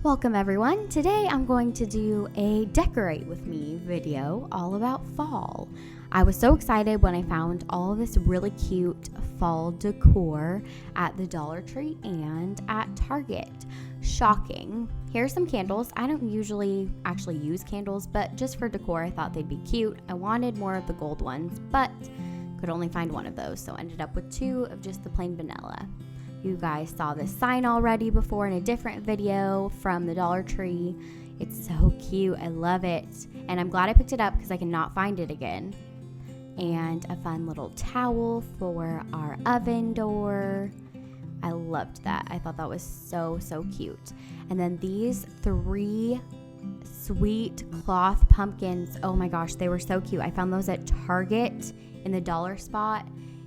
Welcome everyone. Today I'm going to do a decorate with me video all about fall. I was so excited when I found all of this really cute fall decor at the Dollar Tree and at Target. Shocking. Here's some candles. I don't usually actually use candles, but just for decor I thought they'd be cute. I wanted more of the gold ones, but could only find one of those, so ended up with two of just the plain vanilla. You guys saw this sign already before in a different video from the Dollar Tree. It's so cute. I love it. And I'm glad I picked it up because I cannot find it again. And a fun little towel for our oven door. I loved that. I thought that was so cute. And then these three sweet cloth pumpkins. Oh my gosh, they were so cute. I found those at Target in the dollar spot.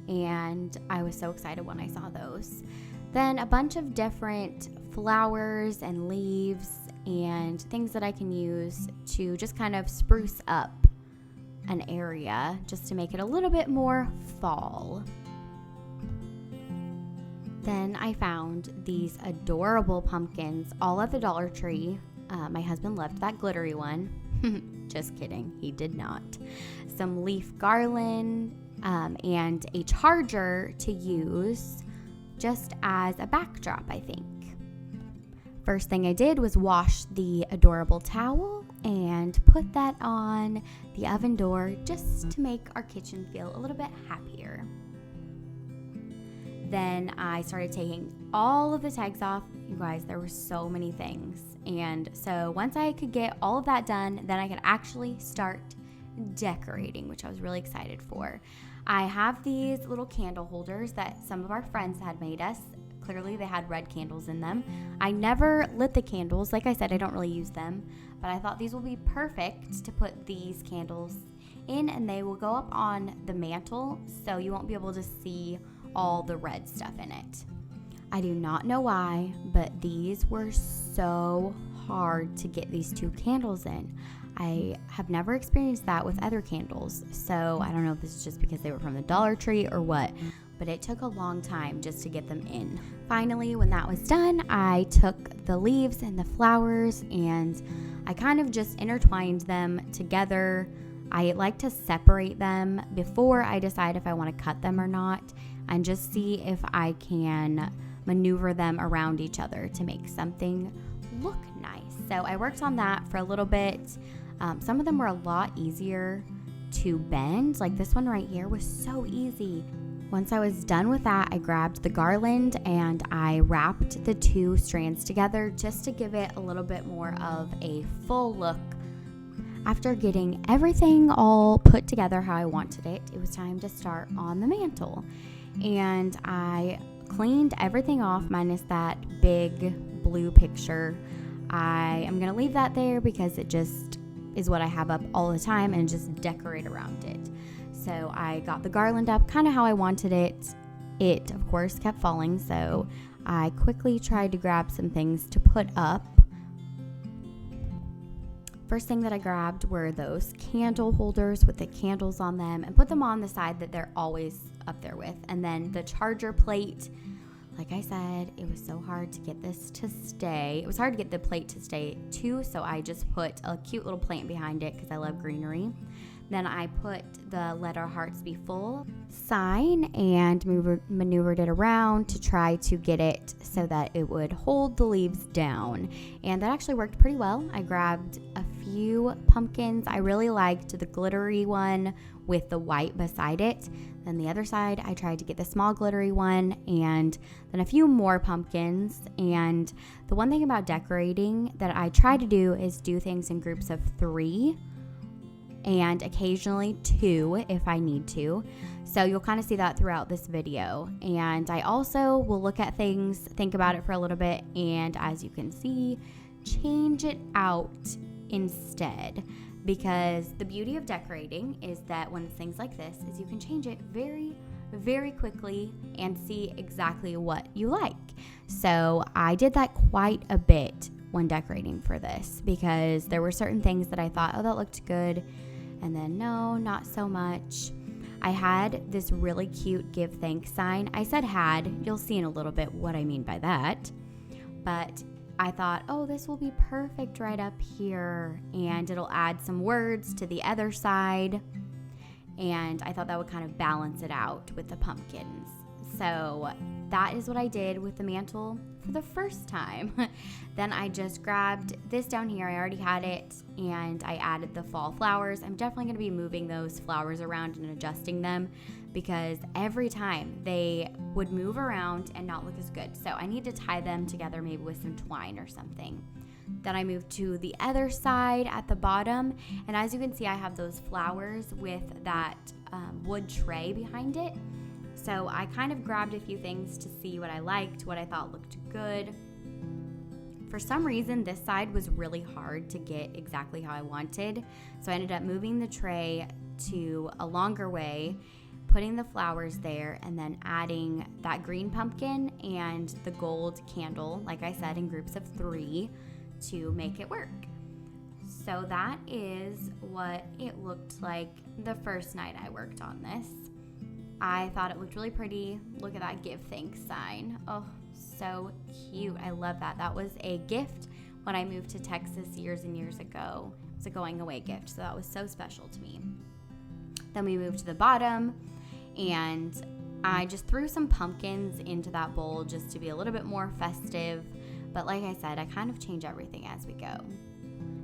And I was so excited when I saw those. Then a bunch of different flowers and leaves and things that I can use to just kind of spruce up an area just to make it a little bit more fall. Then I found these adorable pumpkins all at the Dollar Tree. My husband loved that glittery one. Just kidding, he did not. Some leaf garland and a charger to use just as a backdrop, I think. First thing I did was wash the adorable towel and put that on the oven door just to make our kitchen feel a little bit happier. Then I started taking all of the tags off. You guys, there were so many things. And so once I could get all of that done, then I could actually start decorating, which I was really excited for. I have these little candle holders that some of our friends had made us. Clearly they had red candles in them. I never lit the candles. Like I said, I don't really use them, but I thought these will be perfect to put these candles in, and they will go up on the mantle so you won't be able to see all the red stuff in it. I do not know why, but these were so hard to get these two candles in. I have never experienced that with other candles, so I don't know if this is just because they were from the Dollar Tree or what, but it took a long time just to get them in. Finally, when that was done, I took the leaves and the flowers and I kind of just intertwined them together. I like to separate them before I decide if I want to cut them or not, and just see if I can maneuver them around each other to make something look nice. So I worked on that for a little bit. Some of them were a lot easier to bend. Like this one right here was so easy. Once I was done with that, I grabbed the garland and I wrapped the two strands together just to give it a little bit more of a full look. After getting everything all put together how I wanted it, it was time to start on the mantle. And I cleaned everything off minus that big blue picture. I am going to leave that there because it just is what I have up all the time and just decorate around it. So I got the garland up kind of how I wanted it. It, of course, kept falling, so I quickly tried to grab some things to put up. First thing that I grabbed were those candle holders with the candles on them and put them on the side that they're always up there with. And then the charger plate. Like I said, it was so hard to get this to stay. It was hard to get the plate to stay too, so I just put a cute little plant behind it because I love greenery. Then I put the Let Our Hearts Be Full sign and maneuvered it around to try to get it so that it would hold the leaves down. And that actually worked pretty well. I grabbed a few pumpkins. I really liked the glittery one with the white beside it. Then the other side, I tried to get the small glittery one and then a few more pumpkins. And the one thing about decorating that I try to do is do things in groups of 3 and occasionally 2 if I need to. So you'll kind of see that throughout this video. And I also will look at things, think about it for a little bit, and as you can see, change it out instead. Because the beauty of decorating is that when it's things like this is you can change it very quickly and see exactly what you like. So I did that quite a bit when decorating for this because there were certain things that I thought, oh, that looked good, and then no, not so much. I had this really cute give thanks sign. I said had, you'll see in a little bit what I mean by that. But I thought, oh, this will be perfect right up here, and it'll add some words to the other side, and I thought that would kind of balance it out with the pumpkins. So that is what I did with the mantle for the first time. Then I just grabbed this down here. I already had it, and I added the fall flowers. I'm definitely going to be moving those flowers around and adjusting them because every time they would move around and not look as good. So I need to tie them together maybe with some twine or something. Then I moved to the other side at the bottom, and as you can see, I have those flowers with that wood tray behind it. So I kind of grabbed a few things to see what I liked, what I thought looked good. For some reason, this side was really hard to get exactly how I wanted. So I ended up moving the tray to a longer way, putting the flowers there, and then adding that green pumpkin and the gold candle, like I said, in groups of 3 to make it work. So that is what it looked like the first night I worked on this. I thought it looked really pretty. Look at that give thanks sign. Oh, so cute. I love that. That was a gift when I moved to Texas years and years ago. It was a going away gift, so that was so special to me. Then we moved to the bottom, and I just threw some pumpkins into that bowl just to be a little bit more festive. But like I said, I kind of change everything as we go.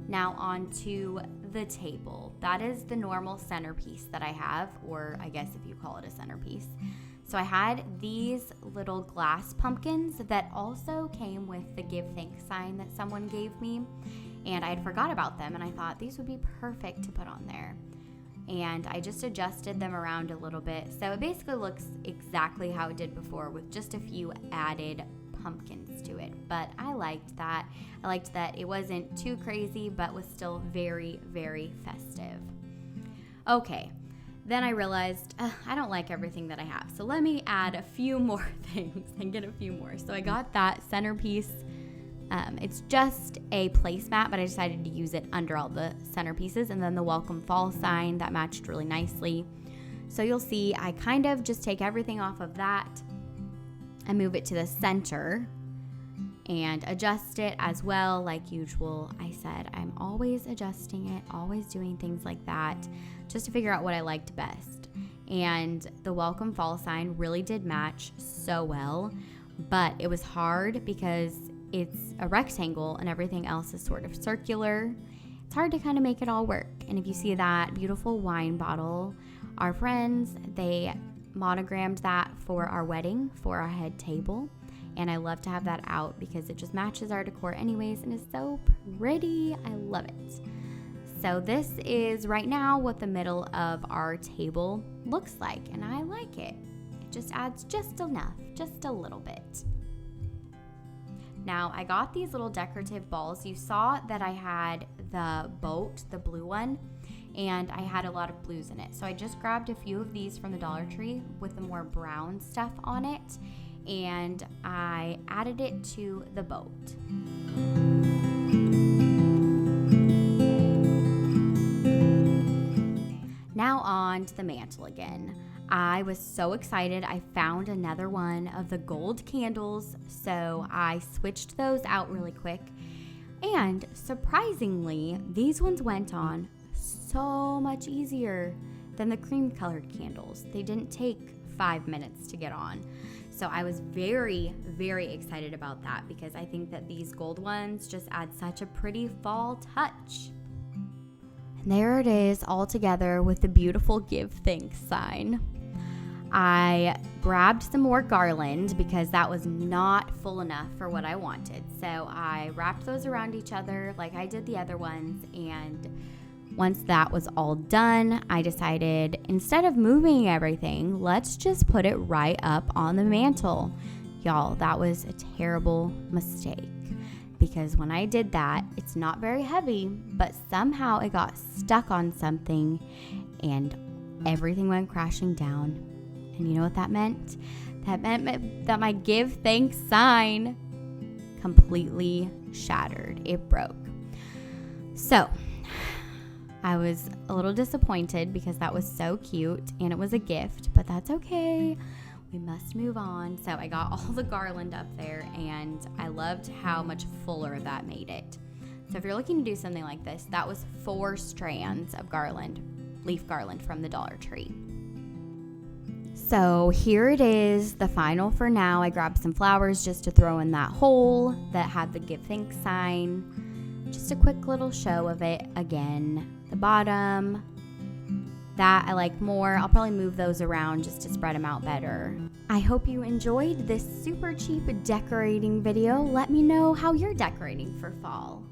Now on to the table. That is the normal centerpiece that I have, or I guess if you call it a centerpiece. So I had these little glass pumpkins that also came with the give thanks sign that someone gave me, and I had forgot about them, and I thought these would be perfect to put on there. And I just adjusted them around a little bit. So it basically looks exactly how it did before with just a few added pumpkins to it, but I liked that. I liked that it wasn't too crazy, but was still very, very festive. Okay, then I realized I don't like everything that I have, so let me add a few more things and get a few more. So I got that centerpiece. It's just a placemat, but I decided to use it under all the centerpieces, and then the welcome fall sign that matched really nicely. So you'll see I kind of just take everything off of that and move it to the center and adjust it as well. Like usual, I said I'm always adjusting it, always doing things like that just to figure out what I liked best. And the welcome fall sign really did match so well, but it was hard because it's a rectangle and everything else is sort of circular. It's hard to kind of make it all work. And if you see that beautiful wine bottle, our friends, they monogrammed that for our wedding, for our head table, and I love to have that out because it just matches our decor anyways and is so pretty. I love it. So this is right now what the middle of our table looks like, and I like it. It just adds just enough, just a little bit. Now I got these little decorative balls. You saw that I had the boat, the blue one, and I had a lot of blues in it. So I just grabbed a few of these from the Dollar Tree with the more brown stuff on it, and I added it to the boat. Now on to the mantle again. I was so excited. I found another one of the gold candles, so I switched those out really quick. And surprisingly, these ones went on so much easier than the cream colored candles. They didn't take 5 minutes to get on. So I was very, very excited about that because I think that these gold ones just add such a pretty fall touch. And there it is all together with the beautiful give thanks sign. I grabbed some more garland because that was not full enough for what I wanted. So I wrapped those around each other like I did the other ones, and once that was all done, I decided instead of moving everything, let's just put it right up on the mantle. Y'all, that was a terrible mistake because when I did that, it's not very heavy, but somehow it got stuck on something and everything went crashing down. And you know what that meant? That meant that my give thanks sign completely shattered. It broke. So I was a little disappointed because that was so cute and it was a gift, but that's okay. we must move on. So I got all the garland up there, and I loved how much fuller that made it. So if you're looking to do something like this, that was 4 strands of garland, leaf garland from the Dollar Tree. So here it is, the final for now. I grabbed some flowers just to throw in that hole that had the give thanks sign. Just a quick little show of it again. The bottom, that I like more. I'll probably move those around just to spread them out better. I hope you enjoyed this super cheap decorating video. Let me know how you're decorating for fall.